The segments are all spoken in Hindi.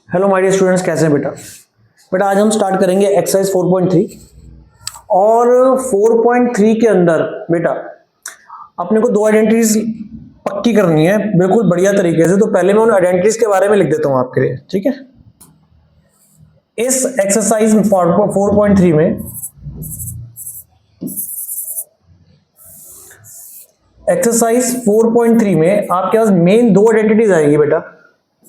हेलो माय डियर स्टूडेंट्स, कैसे हैं बेटा। बेटा आज हम स्टार्ट करेंगे एक्सरसाइज 4.3 और 4.3 के अंदर बेटा अपने को दो आइडेंटिटीज पक्की करनी है बिल्कुल बढ़िया तरीके से। तो पहले मैं उन आइडेंटिटीज के बारे में लिख देता हूं आपके लिए, ठीक है। इस एक्सरसाइज 4.3 में एक्सरसाइज 4.3 में आपके पास मेन दो आइडेंटिटीज आएगी बेटा।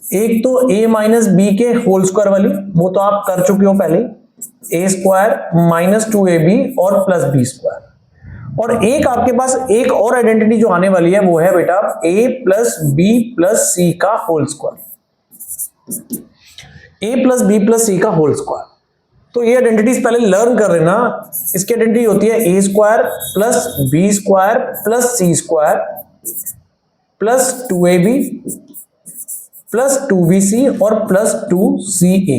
एक तो a माइनस बी के होल स्क्वायर वाली, वो तो आप कर चुके हो पहले, ए स्क्वायर माइनस 2ab और प्लस बी स्क्वायर। और एक आपके पास एक और आइडेंटिटी जो आने वाली है वो है बेटा a plus B plus C का whole square, a plus B plus C का होल स्क्वायर। तो ये आइडेंटिटीज पहले लर्न कर लेना। इसकी आइडेंटिटी होती है a square plus B square plus C square plus 2ab plus 2bc और प्लस 2ca।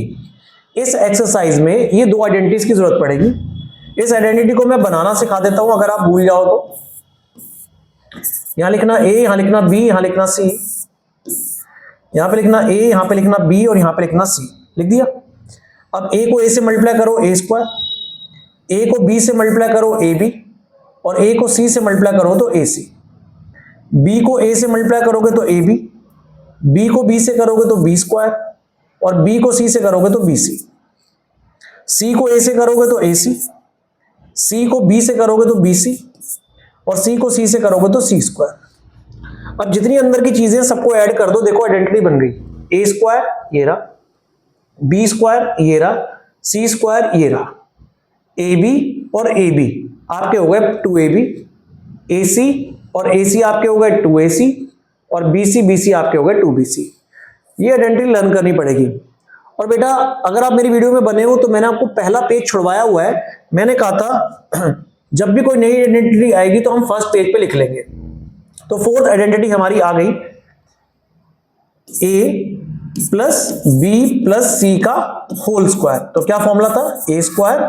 इस एक्सरसाइज में ये दो आइडेंटिटीज की जरूरत पड़ेगी। इस आइडेंटिटी को मैं बनाना सिखा देता हूं, अगर आप भूल जाओ तो। यहां लिखना a, यहां लिखना b, यहां लिखना c, यहां पे लिखना a, यहां पे लिखना b और यहां पे लिखना c। लिख दिया। अब a को a से मल्टीप्लाई करो a स्क्वायर, a को b से मल्टीप्लाई करो ab और a को c से मल्टीप्लाई करो तो ac। b को a से मल्टीप्लाई करोगे तो ab, b को b से करोगे तो b स्क्वायर और b को c से करोगे तो bc। c को a से करोगे तो ac, c को b से करोगे तो bc और c को c से करोगे तो c स्क्वायर। अब जितनी अंदर की चीजें सबको ऐड कर दो, देखो आइडेंटिटी बन गई। a स्क्वायर ये रहा, b स्क्वायर ये रहा, c स्क्वायर ये रहा, ab और ab आपके हो गए 2ab, ac और ac आपके हो गए 2ac और BC BC आपके हो गए 2BC। ये आइडेंटिटी लर्न करनी पड़ेगी। और बेटा अगर आप मेरी वीडियो में बने हो तो मैंने आपको पहला पेज छुड़वाया हुआ है। मैंने कहा था जब भी कोई नई आइडेंटिटी आएगी तो हम फर्स्ट पेज पे लिख लेंगे। तो फोर्थ आइडेंटिटी हमारी आ गई, a plus B plus C का होल स्क्वायर। तो क्या फॉर्मूला था, a square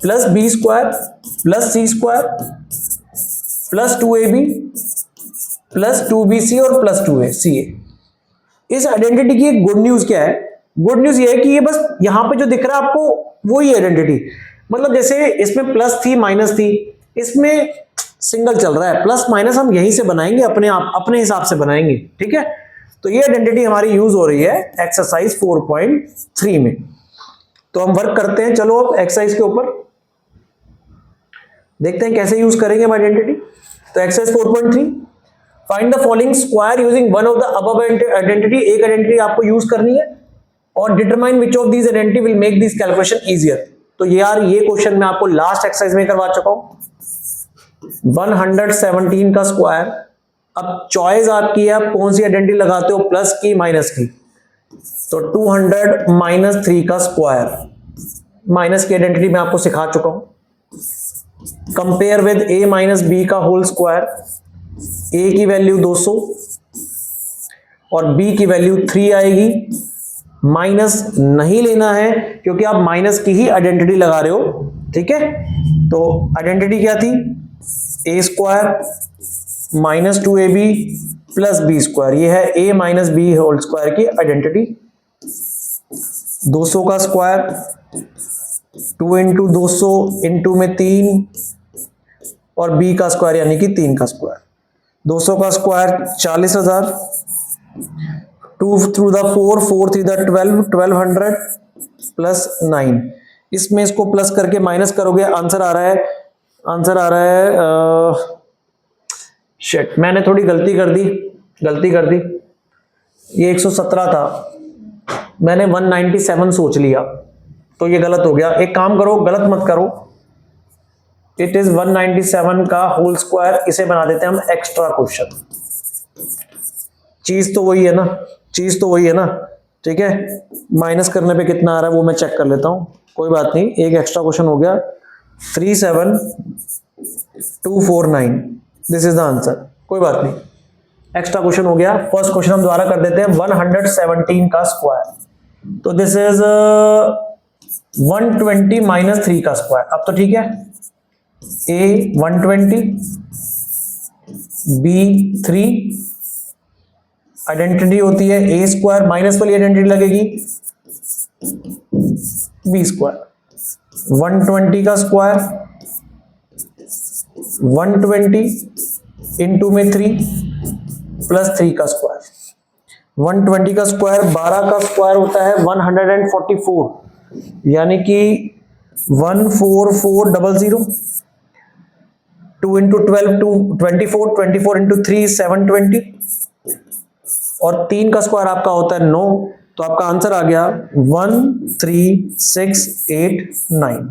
plus B square plus C square plus 2ab plus 2bc और प्लस 2ca। इस आइडेंटिटी की एक गुड न्यूज क्या है, गुड न्यूज ये है कि ये बस यहां पे जो दिख रहा है आपको वो ही आइडेंटिटी, मतलब जैसे इसमें प्लस थी माइनस थी, इसमें सिंगल चल रहा है। प्लस माइनस हम यहीं से बनाएंगे, अपने आप अपने हिसाब से बनाएंगे, ठीक है। तो ये आइडेंटिटी हमारी यूज हो रही है एक्सरसाइज 4.3 में। तो हम वर्क करते हैं, चलो अब एक्सरसाइज के ऊपर देखते हैं कैसे यूज करेंगे हम आइडेंटिटी। तो exercise 4.3, find the following square using one of the above identity. एक आइडेंटिटी आपको यूज करनी है और determine which of these identity will make this calculation easier. तो यार ये क्वेश्चन मैं आपको लास्ट एक्सरसाइज में करवा चुका हूं। 117 का स्क्वायर। अब चॉइस आपकी है, आप कौन सी आइडेंटिटी लगाते हो, प्लस की माइनस की। तो 200 माइनस 3 का स्क्वायर, माइनस की आइडेंटिटी मैं आपको सिखा चुका हूं। Compare with a minus B का होल स्क्वायर। a की वैल्यू 200 और b की वैल्यू 3 आएगी। माइनस नहीं लेना है क्योंकि आप माइनस की ही आइडेंटिटी लगा रहे हो, ठीक है। तो आइडेंटिटी क्या थी, a square minus 2ab plus B square. ये है a minus B whole square की आइडेंटिटी। 200 का स्क्वायर 2 इंटू 200 इंटू में 3 और b का स्क्वायर यानी कि 3 का स्क्वायर। 200 का square 40,000, 2 through the 4, 4 three the 12, 1200 plus 9। इसमें इसको प्लस करके माइनस करोगे, आंसर आ रहा है शिट, मैंने थोड़ी गलती कर दी। ये 117 था, मैंने 197 सोच लिया, तो ये गलत हो गया। एक काम करो, गलत मत करो, इट इज 197 का होल स्क्वायर। इसे बना देते हैं हम एक्स्ट्रा क्वेश्चन। चीज तो वही है ना, ठीक है। माइनस करने पे कितना आ रहा है वो मैं चेक कर लेता हूं, कोई बात नहीं। एक एक्स्ट्रा क्वेश्चन हो गया, 37249, दिस इज द आंसर, कोई बात नहीं। एक्स्ट्रा क्वेश्चन हो गया। फर्स्ट क्वेश्चन हम दोबारा कर देते हैं, 117 का स्क्वायर। तो दिस इज 120 माइनस 3 का स्क्वायर। अब तो ठीक है, a 120, b 3 आइडेंटिटी होती है ए स्क्वायर, माइनस वाली आइडेंटिटी लगेगी बी स्क्वायर। 120 का स्क्वायर 120 इंटू में 3 प्लस 3 का स्क्वायर। 120 का स्क्वायर 12 का स्क्वायर होता है 144, यानी कि 14400। 2 इंटू 12 24, 24 इंटू 3 720, और 3 का स्क्वायर आपका होता है 9, तो आपका आंसर आ गया 13689।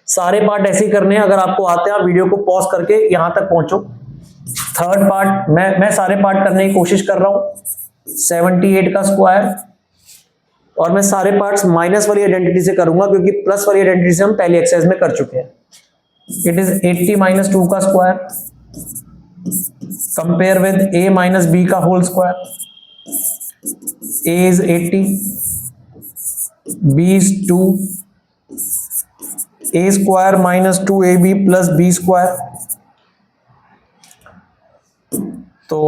सारे पार्ट ऐसे ही करने हैं। अगर आपको आते हैं आप वीडियो को पॉज करके यहां तक पहुंचो। थर्ड पार्ट मैं सारे पार्ट करने की कोशिश कर रहा हूं। 78 का स्क्वायर, और मैं सारे पार्ट्स माइनस वाली आइडेंटिटी से करूंगा क्योंकि प्लस वाली आइडेंटिटी से हम पहली एक्सरसाइज में कर चुके हैं। इट इज 80 माइनस 2 का square compare with a minus B का whole square. a is 80, b is 2, a square minus 2ab plus b square, तो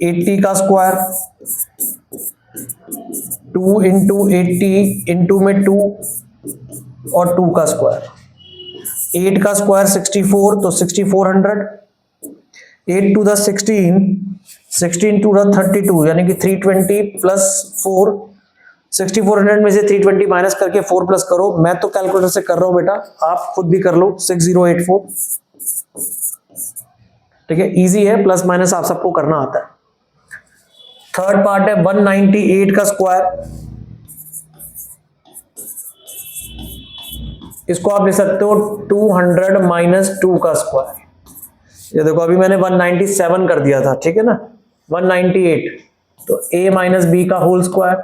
80 का स्क्वायर 2 इंटू 80 इंटू में 2 और 2 का स्क्वायर। 8 का स्क्वायर 64, तो 6400। 8 टू द 16, 16 टू द 32, यानी कि 320 प्लस 4। 6400 में से 320 माइनस करके 4 प्लस करो। मैं तो कैलकुलेटर से कर रहा हूं बेटा, आप खुद भी कर लो। 6084, ठीक है, इजी है, प्लस माइनस आप सबको करना आता है। थर्ड पार्ट है 198 का स्क्वायर। इसको आप ले सकते हो 200 माइनस 2 का स्क्वायर। ये देखो अभी मैंने 197 कर दिया था, ठीक है ना। 198, तो a माइनस बी का होल स्क्वायर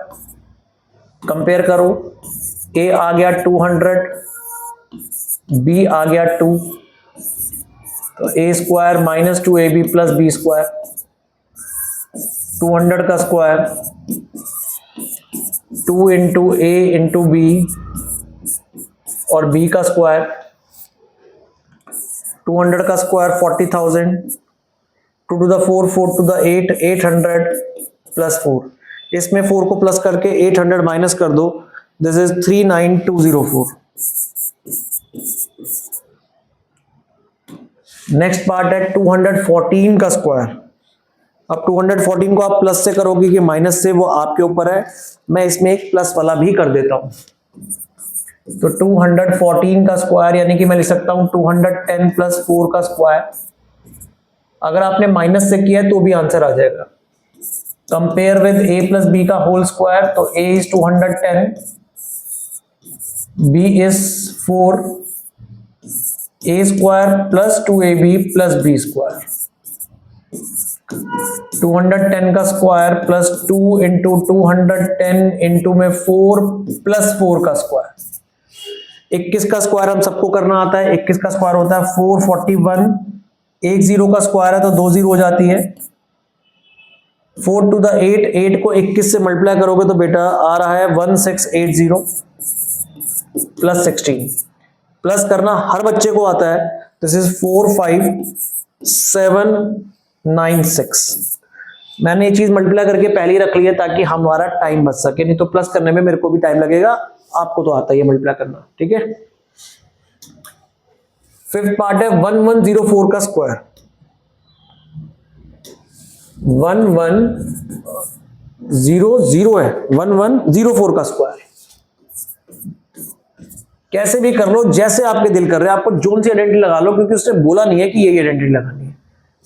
कंपेयर करो। a आ गया 200, b आ गया 2, तो a square minus 2ab plus b square. 200 का square 2 into a into b और b का स्क्वायर। 200 का square 40,000, 2 to the 4, 4 to the 8, 800 plus 4। इसमें 4 को प्लस करके 800 माइनस कर दो, दिस इज 39204। नेक्स्ट पार्ट है 214 का स्क्वायर। अब 214 को आप प्लस से करोगे कि माइनस से, वो आपके ऊपर है। मैं इसमें एक प्लस वाला भी कर देता हूं, तो 214 का स्क्वायर यानी कि मैं लिख सकता हूं 210 प्लस 4 का स्क्वायर। अगर आपने माइनस से किया है तो भी आंसर आ जाएगा। Compare with a plus B का होल स्क्वायर, तो a is 210, b is 4, a square plus 2ab plus b square. 210 का स्क्वायर प्लस 2 इंटू 210 इंटू में 4 प्लस 4 का स्क्वायर। 21 का स्क्वायर हम सबको करना आता है। 21 का स्क्वायर होता है 441। एक 0 का स्क्वायर है तो 2 0 हो जाती है। 4 टू द 8, 8 को 21 से मल्टीप्लाई करोगे तो बेटा आ रहा है 1680 प्लस 16। प्लस करना हर बच्चे को आता है। This is 45796। मैंने ये चीज मल्टीप्लाई करके पहले ही रख ली है ताकि हमारा टाइम बच सके, नहीं तो प्लस करने में मेरे को भी टाइम लगेगा। आपको तो आता ही है मल्टीप्लाई करना, ठीक है। फिफ्थ पार्ट है 1104 का स्क्वायर। 1100 है, 1104 का स्क्वायर। कैसे भी कर लो, जैसे आपके दिल कर रहे हैं। आपको जोन सी आइडेंटिटी लगा लो, क्योंकि उसने बोला नहीं है कि ये आइडेंटिटी लगानी है,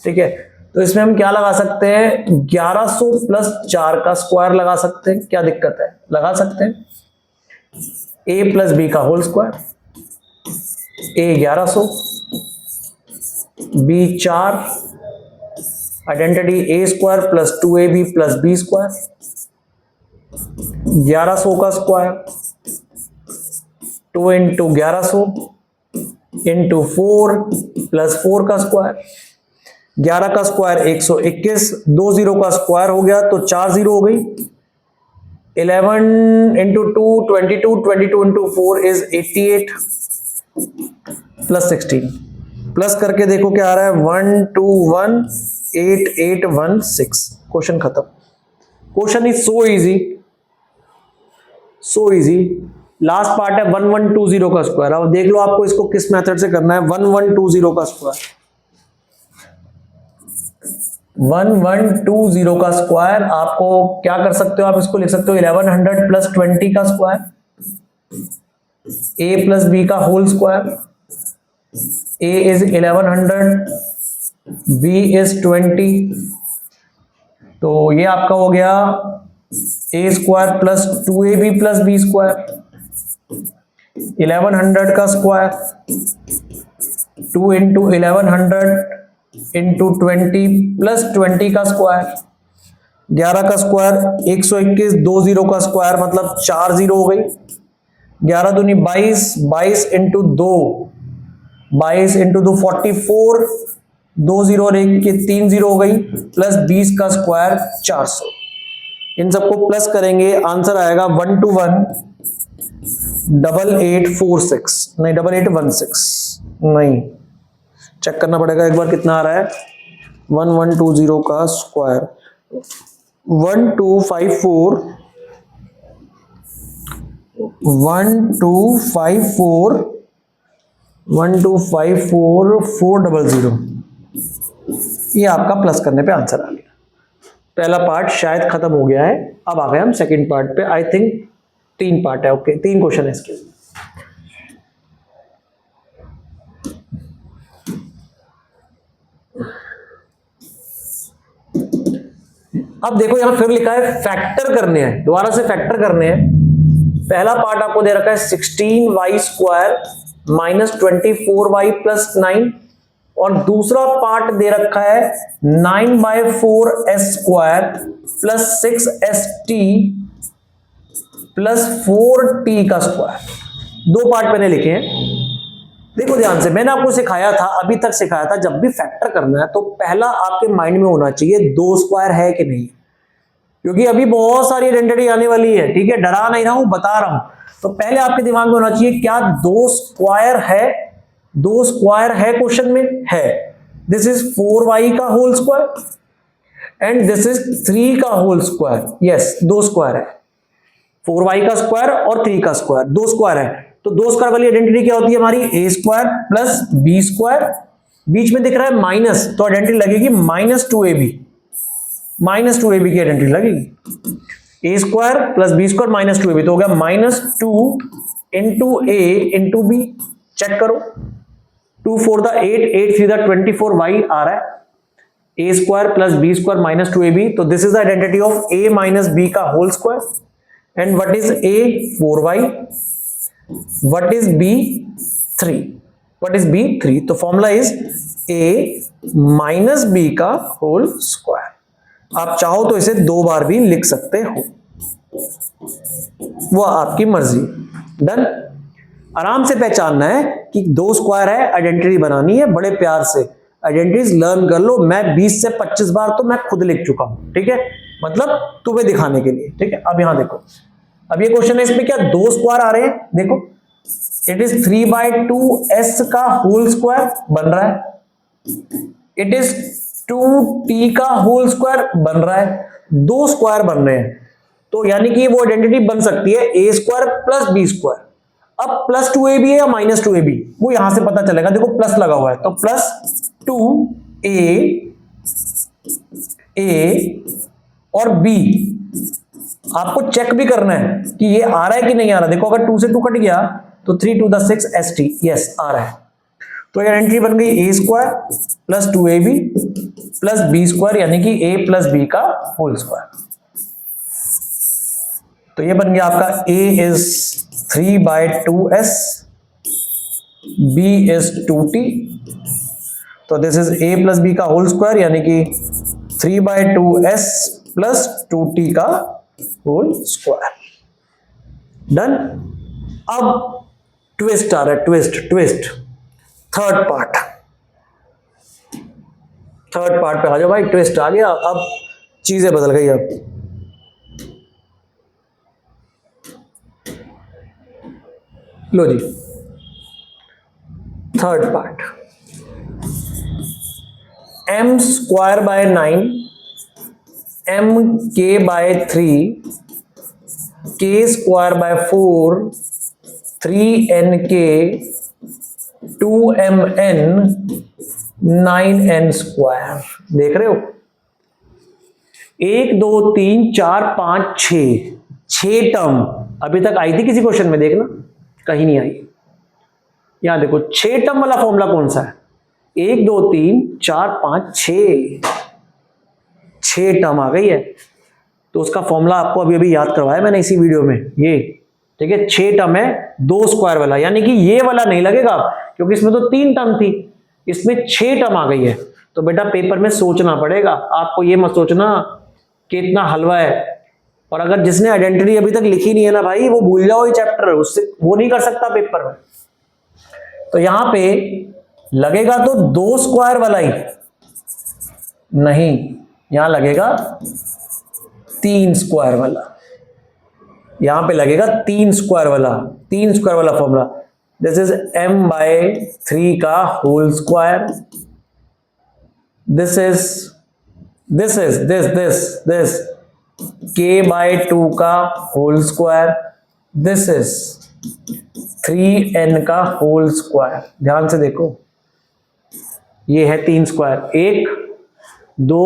ठीक है। तो इसमें हम क्या लगा सकते हैं, 1100 प्लस 4 का स्क्वायर लगा सकते हैं। क्या दिक्कत है, लगा सकते हैं। a प्लस बी का whole square, a 1100, b 4, identity a square plus 2ab plus b square. 1100 का स्क्वायर 2 इंटू 1100 इंटू 4 प्लस 4 का स्क्वायर। 11 का स्क्वायर 121, 2 0 का स्क्वायर हो गया तो 4 0 हो गई। 11 into 2 22, 22 into 4 is 88 plus 16। Plus करके देखो क्या आ रहा है, 121 8816। क्वेश्चन खत्म। Question is so easy, so easy. Last part है 1120 का स्क्वायर। अब देख लो आपको इसको किस मेथड से करना है। 1120 का स्क्वायर, 1120 का स्क्वायर आपको क्या कर सकते हो, आप इसको लिख सकते हो 1100 प्लस 20 का स्क्वायर, a प्लस बी का whole square. a is 1100, b is 20, तो ये आपका हो गया a square plus 2ab plus B square. 1100 का स्क्वायर 2 इंटू 1100 इंटू 20 प्लस 20 का स्क्वायर। 11 का स्क्वायर 121, 20 का स्क्वायर मतलब 4 जीरो हो गई। 11 दूनी 22, 22 इंटू 2, 22 इंटू 2 44, 2 जीरो और 1 के 3 जीरो हो गई, प्लस 20 का स्क्वायर 400। इन सबको प्लस करेंगे, आंसर आएगा 121 8846, नहीं 8816 नहीं, चेक करना पड़ेगा एक बार कितना आ रहा है। 1120 का स्क्वायर 1254 400, ये आपका प्लस करने पे आंसर आ गया। पहला पार्ट शायद खत्म हो गया है। अब आ गए हम सेकंड पार्ट पे। आई थिंक 3 पार्ट है। ओके, 3 क्वेश्चन है इसके। अब देखो यहां फिर लिखा है फैक्टर करने हैं, दोबारा से फैक्टर करने हैं। पहला पार्ट आपको दे रखा है 16y square minus 24y plus 9, और दूसरा पार्ट दे रखा है 9/4s square plus 6st plus 4t का स्क्वायर। 2 पार्ट मैंने लिखे हैं। देखो ध्यान से, मैंने आपको सिखाया था, अभी तक सिखाया था, जब भी फैक्टर करना है तो पहला आपके माइंड में होना चाहिए 2 स्क्वायर है कि नहीं, क्योंकि अभी बहुत सारी आइडेंटिटी आने वाली है। ठीक है, डरा नहीं रहा हूं, बता रहा हूं। तो पहले आपके दिमाग में होना चाहिए क्या 2 स्क्वायर है। 2 स्क्वायर है क्वेश्चन में है। दिस इज 4y का whole square and this is 3 का होल स्क्वायर। यस, 2 स्क्वायर है, 4y का स्क्वायर और 3 का स्क्वायर, 2 स्क्वायर है। तो 2 स्क्वायर वाली आइडेंटिटी क्या होती है हमारी, a square plus b square, बीच में दिख रहा है माइनस, तो आइडेंटिटी लगेगी -2ab, -2ab की आइडेंटिटी लगेगी। a square plus b square -2ab, तो हो गया -2 into a into b। Check करो, 2 4 द 8, 8 3 द 24y आ रहा है। a square plus b square -2ab, तो this is the identity of a minus b का whole square. And what is a, 4y, what is b, 3, what is b, 3, तो formula is a minus b का होल स्क्वायर। आप चाहो तो इसे 2 बार भी लिख सकते हो, वो आपकी मर्जी। डन। आराम से पहचानना है कि 2 स्क्वायर है, आइडेंटिटी बनानी है, बड़े प्यार से आइडेंटिटीज लर्न कर लो। मैं 20 से 25 बार तो मैं खुद लिख चुका हूं, ठीक है, मतलब तुम्हें दिखाने के लिए। ठीक है, अब यहां देखो, अब ये क्वेश्चन है, इसमें क्या 2 स्क्वायर आ रहे हैं। देखो, इट इज 3/2s का होल स्क्वायर बन रहा है, इट इज 2t का होल स्क्वायर बन रहा है, 2 स्क्वायर बन रहे हैं। तो यानी कि वो आइडेंटिटी बन सकती है a square plus b square. अब प्लस 2ab है या माइनस 2ab, वो यहां से पता चलेगा। देखो प्लस लगा हुआ है, तो प्लस 2a और b आपको चेक भी करना है कि ये आ रहा है कि नहीं आ रहा। देखो अगर 2 से 2 कट गया तो 3 2 द 6st, यस आ रहा है। तो ये एंट्री बन गई a square plus 2ab plus b square, यानी कि a प्लस b का होल स्क्वायर। तो ये बन गया आपका a is 3/2s, b is 2t, तो this is a plus b का होल स्क्वायर, यानी कि 3/2s प्लस 2t का होल स्क्वायर। डन। अब ट्विस्ट आ रहा है, ट्विस्ट थर्ड पार्ट पे आ जाओ भाई, ट्विस्ट आ गया, अब चीजें बदल गई। अब लो जी, third part. m square by 9 m k by 3 k square by 4 3nk 2mn 9n square. देख रहे हो, 1 2 3 4 5 6 टर्म अभी तक आई थी किसी क्वेश्चन में, देखना कहीं नहीं आई। यहां देखो 6 टर्म वाला फॉर्मूला कौन सा है, 1 2 3 4 5 6 टर्म आ गई है। तो उसका फॉर्मूला आपको अभी अभी याद करवाया मैंने इसी वीडियो में, ये ठीक है 6 टर्म है 2 स्क्वायर वाला, यानी कि ये वाला नहीं लगेगा क्योंकि इसमें तो 3 टर्म थी, इसमें 6 टर्म आ गई है। तो बेटा पेपर में सोचना पड़ेगा आपको, ये मत सोचना कि इतना हलवा है। और अगर जिसने आइडेंटिटी अभी तक लिखी नहीं है ना भाई, वो भूल जाओ ये चैप्टर, उससे वो नहीं कर सकता पेपर में। तो यहां पे लगेगा तो 2 स्क्वायर वाला ही नहीं, यहां लगेगा 3 स्क्वायर वाला, यहां पे लगेगा 3 स्क्वायर वाला formula. This is m by 3 का whole square, this k by 2 का whole square, this is 3n का होल स्क्वायर। ध्यान से देखो, ये है 3 square, 1 2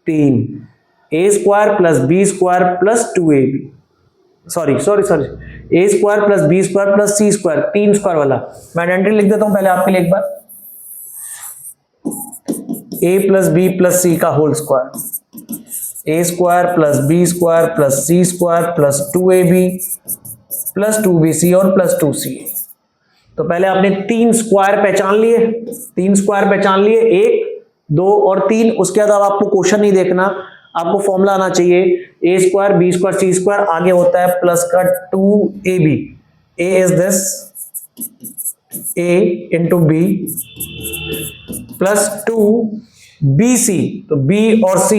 3, a square plus b square plus 2ab, sorry a square plus b square plus c square, 3 square वाला। मैं आइडेंटिटी लिख देता हूं पहले आपके लिए एक बार, a plus b plus c का whole square, a square plus b square plus c square plus 2ab plus 2bc और प्लस 2ca। तो पहले आपने 3 स्क्वायर पहचान लिए, 1 2 और 3। उसके बाद अब आपको क्वेश्चन नहीं देखना, आपको फॉर्मूला आना चाहिए, a square b square c square, आगे होता है प्लस का 2ab, a is this a into b plus 2bc, तो b और c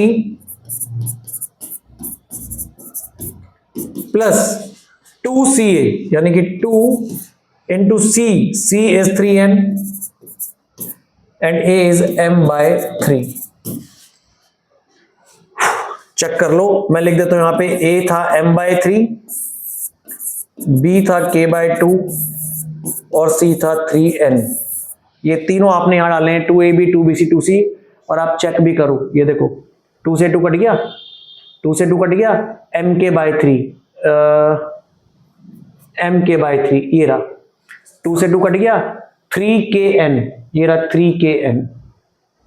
प्लस 2ca, यानी कि 2 into c is 3n and a is m by 3। Check कर लो, मैं लिख देता हूं यहां पे a था m बाय 3, b था k बाय 2 और c था 3n। ये तीनों आपने यहां डाले हैं, 2ab 2bc 2c। और आप चेक भी करो, ये देखो 2 से 2 कट गया, 2 से 2 कट गया, mk बाय 3 mk बाय 3 ये रहा, 2 से 2 कट गया, 3kn ये रहा, 3kn,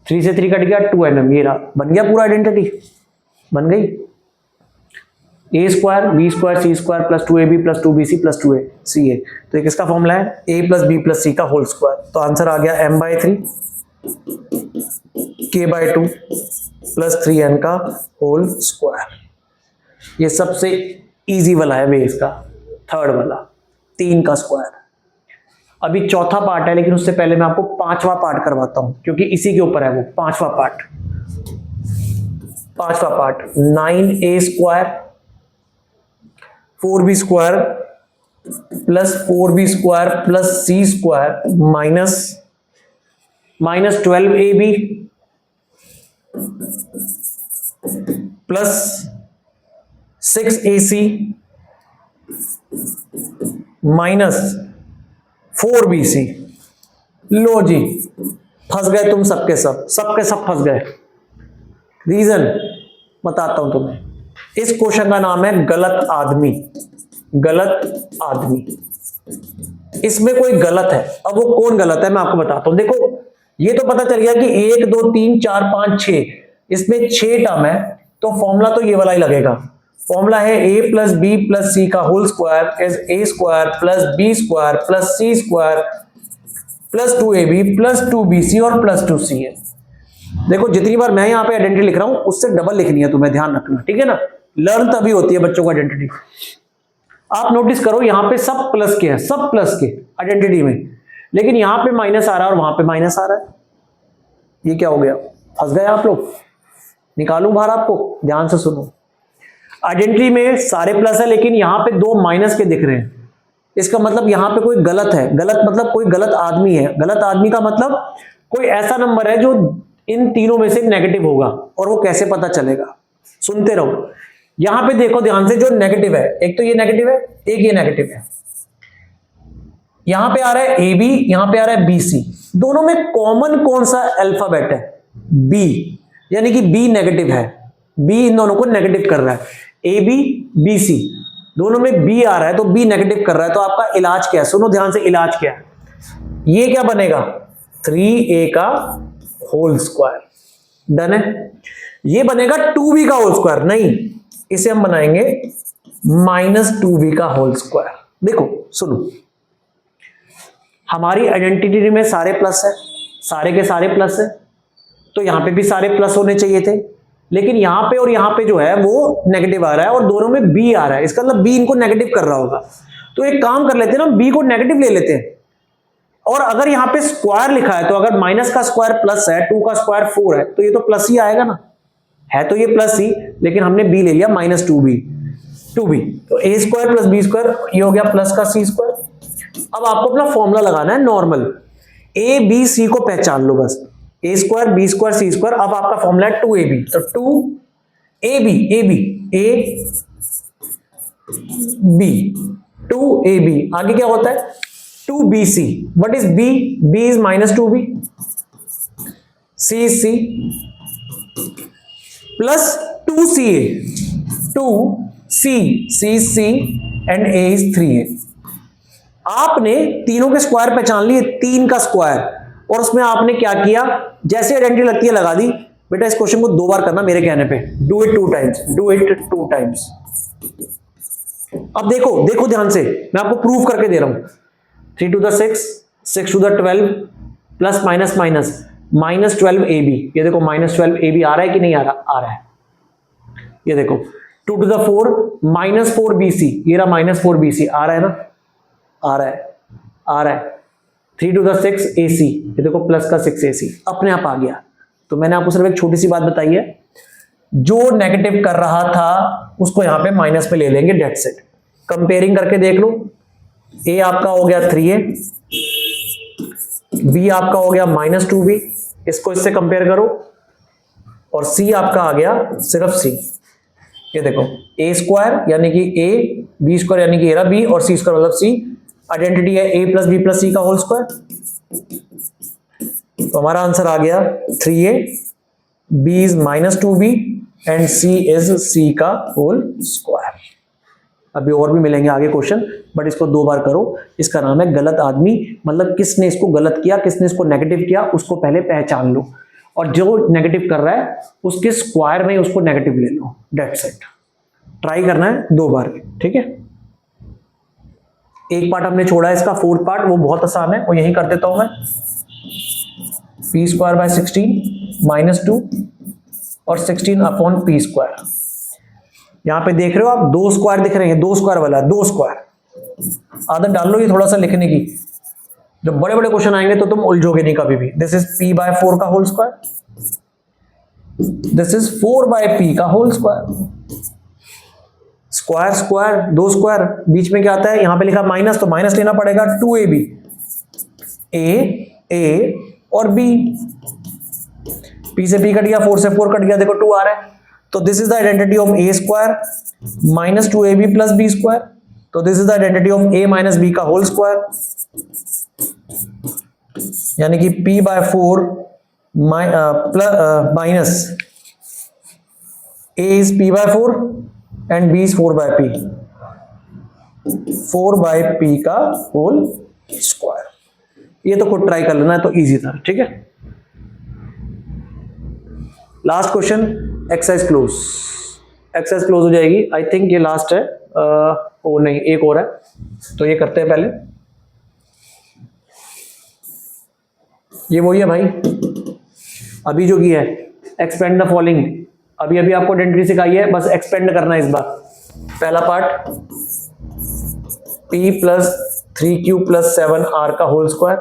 3 से 3 कट गया, 2nm ये रहा। बन गया पूरा आइडेंटिटी, बन गई। a square b square c square plus 2ab plus 2bc plus 2ca। तो ये किसका फॉर्मूला है, a plus b plus c का होल स्क्वायर। तो आंसर आ गया m by 3 k by 2 plus 3n का होल स्क्वायर। ये सबसे इजी वाला है बेस का, थर्ड वाला 3 का स्क्वायर। अभी चौथा पार्ट है, लेकिन उससे पहले मैं आपको 5वां पार्ट करवाता हूं क्योंकि इसी के ऊपर है वो 5वां part. 9a square 4b square plus 4b square plus c square minus 12ab plus 6ac minus 4bc। लो जी, फंस गए तुम सबके सब फंस गए। रीजन बताता हूं तुम्हें, इस क्वेश्चन का नाम है गलत आदमी। इसमें कोई गलत है, अब वो कौन गलत है मैं आपको बताता हूं। देखो ये तो पता चल गया कि 1 2 3 4 5 6, इसमें 6 टर्म है, तो फॉर्मूला तो ये वाला ही लगेगा। फॉर्मूला है a plus b plus c का whole square is a square plus b square plus c square plus 2ab plus 2bc और प्लस 2ca। देखो जितनी बार मैं यहाँ पे आइडेंटिटी लिख रहा हूं उससे डबल लिखनी है तुम्हें, ध्यान रखना, ठीक है ना। लर्न तभी होती है बच्चों को आइडेंटिटी। आप नोटिस करो यहाँ पे सब प्लस के हैं, सब प्लस के आइडेंटिटी में, लेकिन यहाँ पे माइनस आ रहा है और वहां पे माइनस आ रहा है। ये क्या हो गया, फंस गए आप लोग। निकालूं बाहर आपको, ध्यान से सुनो। आइडेंटिटी में सारे प्लस है लेकिन यहाँ पे 2 माइनस के दिख रहे हैं, इसका मतलब यहाँ पे कोई गलत है। गलत मतलब कोई गलत आदमी है। गलत आदमी का मतलब कोई ऐसा नंबर है जो इन तीनों में से नेगेटिव होगा, और वो कैसे पता चलेगा, सुनते रहो। यहां पे देखो ध्यान से, जो नेगेटिव है, एक तो ये नेगेटिव है, एक ये नेगेटिव है। यहां पे आ रहा है ए बी, यहां पे आ रहा है बी सी। दोनों में कॉमन कौन सा अल्फाबेट है? बी, यानी कि बी नेगेटिव है। बी इन दोनों को नेगेटिव कर रहा है। ए बी बी सी दोनों में बी आ रहा है, तो बी नेगेटिव कर रहा है। तो आपका इलाज क्या है? सुनो ध्यान से, इलाज क्या है? ये क्या बनेगा? 3a का होल स्क्वायर। डन है। ये बनेगा 2b का होल स्क्वायर नहीं, इसे हम बनाएंगे -2b का होल स्क्वायर। देखो सुनो, हमारी आइडेंटिटी में सारे प्लस है, सारे के सारे प्लस है, तो यहां पे भी सारे प्लस होने चाहिए थे, लेकिन यहां पे और यहां पे जो है वो नेगेटिव आ रहा है, और दोनों में बी आ रहा है। इसका मतलब बी इनको नेगेटिव कर रहा होगा। तो एक काम कर लेते हैं ना, बी को नेगेटिव ले लेते हैं, और अगर यहां पे स्क्वायर लिखा है, तो अगर माइनस का स्क्वायर प्लस है, 2 का स्क्वायर 4 है, तो ये तो प्लस ही आएगा ना। है तो ये प्लस ही, लेकिन हमने बी ले लिया -2b, 2b, तो a square plus B square, ये हो गया प्लस का c स्क्वायर। अब आपको अपना फॉर्मूला लगाना है नॉर्मल, a b c को पहचान लो बस, a square b square c square. अब आपका फॉर्मूला है 2ab, तो 2ab, a b, आगे क्या होता है? 2bc। What is b? b is -2b, c is c, plus 2ca, 2c, c is c and a is 3a। आपने तीनों के स्क्वायर पहचान लिए, 3 का स्क्वायर, और उसमें आपने क्या किया? जैसे आइडेंटिटी लगती है लगा दी। बेटा इस क्वेश्चन को 2 बार करना मेरे कहने पे, do it 2 times, do it 2 times. अब देखो, देखो ध्यान से, मैं आपको प्रूव करके दे रहा हूं। 3 to the 6, 6 to the 12, plus minus minus, -12ab। ये देखो -12ab आ रहा है कि नहीं आ रहा? आ रहा है। ये देखो 2 to the 4, -4bc, ये रहा -4bc, आ रहा है ना? आ रहा है, आ रहा है। 3 to the 6 ac, ये देखो प्लस का 6ac, अपने आप आ गया। तो मैंने आपको सिर्फ एक छोटी सी बात बताई है, जो नेगेटिव कर रहा था उसको यहां पे माइनस में ले लेंगे, डेट सेट। कंपेयरिंग करके देख लो, a आपका हो गया 3a, b आपका हो गया -2b, इसको इससे कंपेयर करो, और c आपका आ गया सिर्फ c। ये देखो a स्क्वायर यानी कि a, b स्क्वायर यानी कि a b, और c स्क्वायर मतलब c। आइडेंटिटी है a plus b plus c का होल स्क्वायर। तो हमारा आंसर आ गया 3a, b is -2b and c is c का होल स्क्वायर। अभी और भी मिलेंगे आगे क्वेश्चन, बट इसको 2 बार करो। इसका नाम है गलत आदमी, मतलब किसने इसको गलत किया, किसने इसको नेगेटिव किया, उसको पहले पहचान लो, और जो नेगेटिव कर रहा है उसके स्क्वायर में उसको नेगेटिव ले लो, डेट्स इट। ट्राई करना है 2 बार, ठीक है। एक पार्ट हमने छोड़ा है इसका, 4th पार्ट, वो बहुत आसान है, वो यही कर देता हूं मैं। p स्क्वायर बाय 16 -2 और 16 अपॉन p स्क्वायर। यहां पे देख रहे हो आप 2 स्क्वायर दिख रहे हैं, 2 स्क्वायर वाला, 2 स्क्वायर। आदत डाल लो ये थोड़ा सा लिखने की, जब बड़े बड़े क्वेश्चन आएंगे तो तुम उलझोगे नहीं कभी भी। दिस इज p/4 का whole square, this is 4/p का whole square. Square square, 2 square, बीच में क्या आता है? यहां पे लिखा माइनस, तो माइनस लेना पड़ेगा। 2ab, a और b, p से p कट गया, 4 से 4 कट गया, देखो 2 आ रहा है। तो this is the identity of a square -2ab plus b square. तो this is the identity of a minus b का होल स्क्वायर, यानी कि p/4 minus a is p/4 and b is 4/p, 4/p का होल स्क्वायर। ये तो खुद ट्राई कर लेना है, तो इजी था, ठीक है। Last question, exercise close. Exercise close हो जाएगी, आई थिंक ये लास्ट है। ओ नहीं, एक और है, तो ये करते हैं पहले। ये वही है भाई, अभी जो की है, एक्सपेंड द फॉलोइंग। अभी अभी आपको आइडेंटिटी सिखाई है, बस एक्सपेंड करना है इस बार। पहला part p plus 3q plus 7r का होल स्क्वायर।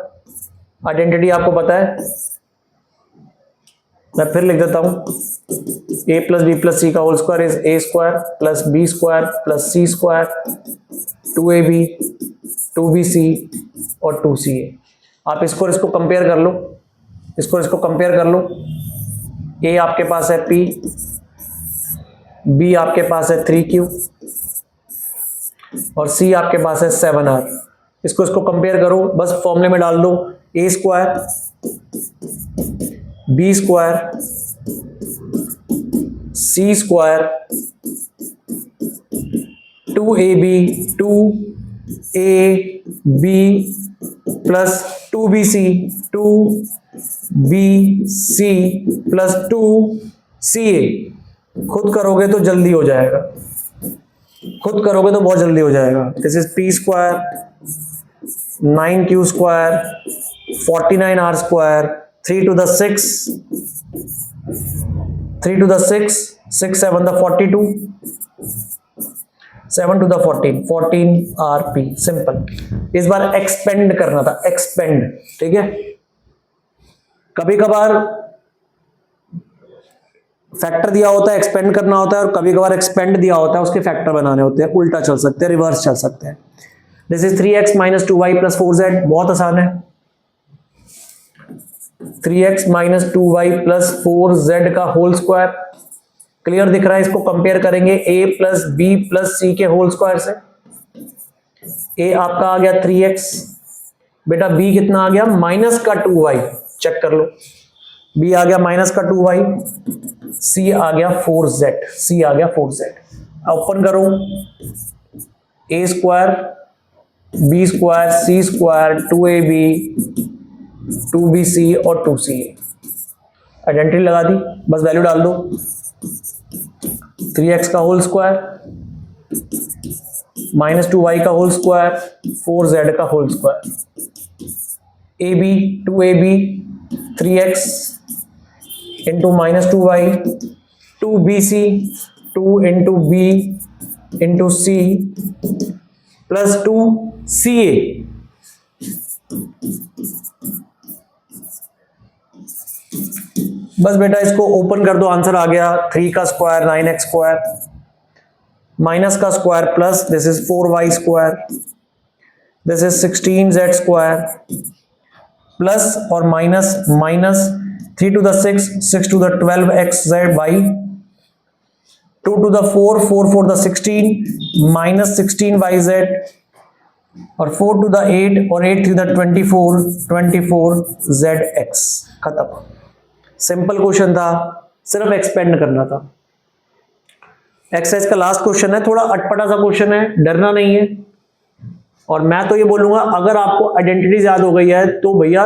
आइडेंटिटी आपको पता है, मैं फिर लिख देता हूं। a plus b plus c का whole square is a square plus b square plus c square, 2ab, 2bc और 2ca। आप इसको कंपेयर कर लो, इसको कंपेयर कर लो। ए आपके पास है P, B आपके पास है 3Q और C आपके पास है 7R। इसको कंपेयर करो, बस फॉर्मूले में डाल दो A square B square C square 2AB 2AB plus 2BC 2BC plus 2CA। खुद करोगे तो जल्दी हो जाएगा, खुद करोगे तो बहुत जल्दी हो जाएगा। This is P square 9Q square 49R square 3 to the 6 3 to the 6 6 7 the 42 7 to the 14 14RP। Simple. इस बार एक्सपेंड करना था, एक्सपेंड, ठीक है। कभी कभार फैक्टर दिया होता है, एक्सपेंड करना होता है, और कभी कभार एक्सपेंड दिया होता है, उसके फैक्टर बनाने होते हैं। उल्टा चल सकते हैं, रिवर्स चल सकते हैं। This is 3x minus 2y plus 4z। बहुत आसान है। 3x minus 2y plus 4z का होल स्क्वायर। क्लियर दिख रहा है? इसको कंपेयर करेंगे a plus b plus c के होल स्क्वायर से। a आपका आ गया 3x, बेटा b कितना आ गया? माइनस का 2y। चेक कर लो, b आ गया माइनस का 2y, c आ गया 4z, c आ गया 4z। ओपन करो, a square b square c square 2ab 2bc और 2ca। आइडेंटिटी लगा दी, बस वैल्यू डाल दो। 3x का होल स्क्वायर माइनस 2y का होल स्क्वायर 4z का whole square. ab 2ab 3x into minus 2y 2bc 2 into b into c plus 2ca। बस बेटा इसको ओपन कर दो, आंसर आ गया 3 का स्क्वायर 9x स्क्वायर माइनस का square plus this is 4y square this is 16z square plus और minus minus 3 to the 6 6 to the 12xz by 2 to the 4 4 4 the 16 minus 16yz और 4 to the 8 और 8 to the 24 24zx। खत्म। सिंपल क्वेश्चन था, सिर्फ एक्सपेंड करना था। एक्सरसाइज का लास्ट क्वेश्चन है, थोड़ा अटपटा सा क्वेश्चन है, डरना नहीं है। और मैं तो ये बोलूंगा, अगर आपको आइडेंटिटीज याद हो गई है तो भैया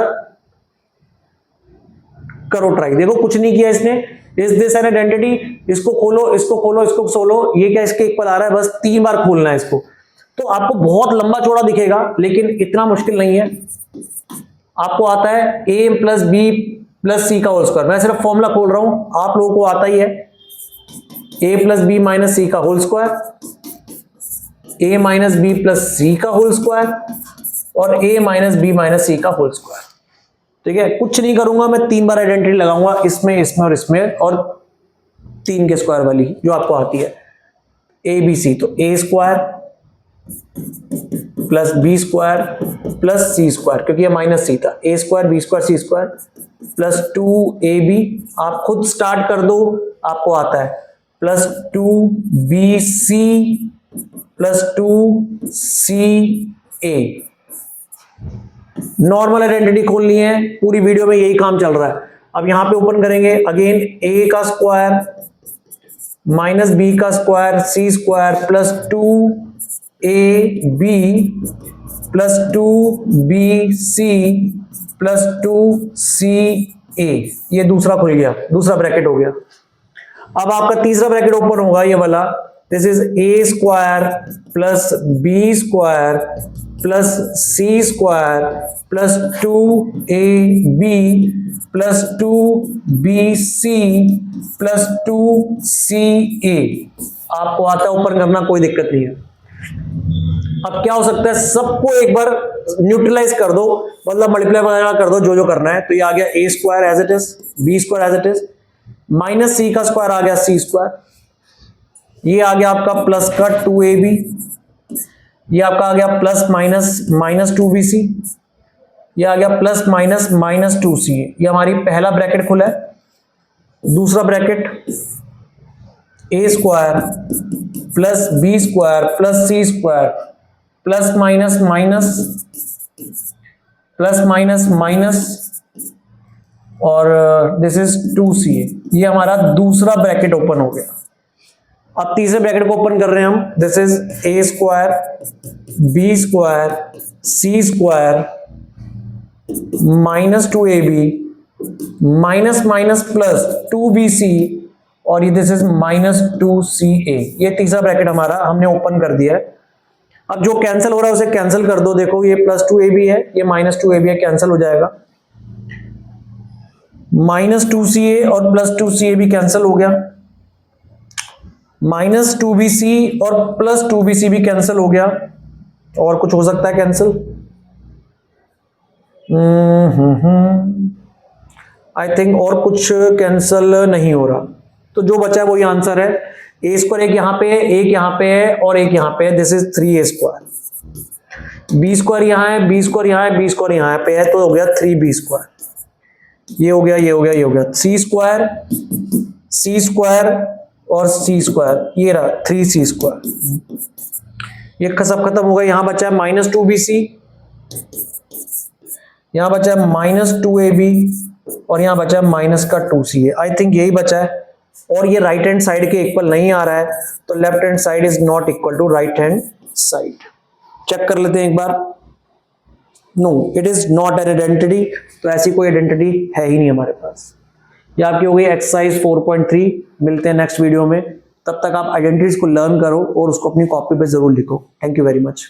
करो ट्राई। देखो कुछ नहीं किया इसने, इज दिस एन आइडेंटिटी, इसको खोलो इसको खोलो इसको खोलो, ये क्या इसके इक्वल आ रहा है, बस 3 बार खोलना है इसको। तो आपको बहुत लंबा चौड़ा दिखेगा, लेकिन इतना मुश्किल नहीं है। आपको आता है a plus B plus C का होल स्क्वायर। मैं सिर्फ फॉर्मूला खोल रहा हूं, आप लोगों को आता ही है। a plus B minus C का whole square, a minus B plus C का होल स्क्वायर और a minus B minus C का होल स्क्वायर। ठीक है, कुछ नहीं करूंगा मैं, 3 बार आइडेंटिटी लगाऊंगा, इसमें इसमें और इसमें, और 3 के स्क्वायर वाली जो आपको आती है ए बी सी। तो a square plus B square plus C square, क्योंकि ये माइनस सी था, a square B square C square plus 2ab। आप खुद स्टार्ट कर दो, आपको आता है plus 2bc plus 2ca। Normal identity खोलनी है, पूरी वीडियो में यही काम चल रहा है। अब यहां पे ओपन करेंगे, अगेन a का स्क्वायर माइनस बी का square C square plus 2ab plus 2bc plus 2ca। ये दूसरा खुल गया, दूसरा ब्रैकेट हो गया। अब आपका तीसरा ब्रैकेट ओपन होगा, ये वाला, this is a square plus B square plus C square plus 2ab plus 2bc plus 2ca। आपको आता है ओपन करना, कोई दिक्कत नहीं है। अब क्या हो सकता है, सबको एक बार न्यूट्रलाइज कर दो, मतलब मल्टीप्लाई वगैरह कर दो, जो जो करना है। तो ये आ गया a square as it is, B square as it is, minus C का स्क्वायर आ गया सी स्क्वायर, ये आ गया आपका प्लस का 2ab, ये आपका आ गया प्लस माइनस माइनस 2bc, ये आ गया प्लस माइनस माइनस 2ca। ये हमारी पहला ब्रैकेट खुला है। दूसरा bracket A square plus B square plus C square plus minus minus plus minus minus और दिस इज 2ca। ये हमारा दूसरा ब्रैकेट ओपन हो गया। अब तीसरे ब्रैकेट को ओपन कर रहे हैं हम। This is A square B square C square minus 2ab minus minus plus 2bc और ये दिस इज माइनस 2ca। ये तीसरा ब्रैकेट हमारा हमने ओपन कर दिया है। अब जो कैंसिल हो रहा है उसे कैंसिल कर दो। देखो ये प्लस 2ab है, ये माइनस 2ab है, कैंसिल हो जाएगा। माइनस 2ca और प्लस 2ca भी कैंसिल हो गया। माइनस 2bc और प्लस 2bc भी कैंसिल हो गया। और कुछ हो सकता है कैंसिल? आई थिंक और कुछ कैंसिल नहीं हो रहा। तो जो बचा है वही आंसर है। ए स्क्वायर एक यहाँ पे है, एक यहाँ पे है और एक यहाँ पे है। This is 3a square. B square यहाँ है, बी स्क्वायर यहाँ है, बी स्क्वायर यहाँ पे है, तो हो गया 3b स्क्वायर। ये हो गया, ये हो गया, ये हो गया। सी स्क्वायर और सी स्क्वायर, ये रहा 3c स्क्वायर। ये सब खत्म हो गया। यहां बचा है माइनस 2bc, यहां बचा है माइनस 2ab और यहां बचा है माइनस का 2ca। आई थिंक यही बचा है। और ये राइट हैंड साइड के इक्वल नहीं आ रहा है, तो left hand side is not equal to right hand side. Check कर लेते हैं एक बार। No, it is not an identity. तो ऐसी कोई आइडेंटिटी है ही नहीं हमारे पास। ये आपकी हो गई एक्सरसाइज 4.3। मिलते हैं नेक्स्ट वीडियो में। तब तक आप आइडेंटिटीज को लर्न करो और उसको अपनी कॉपी पे जरूर लिखो। Thank you very much.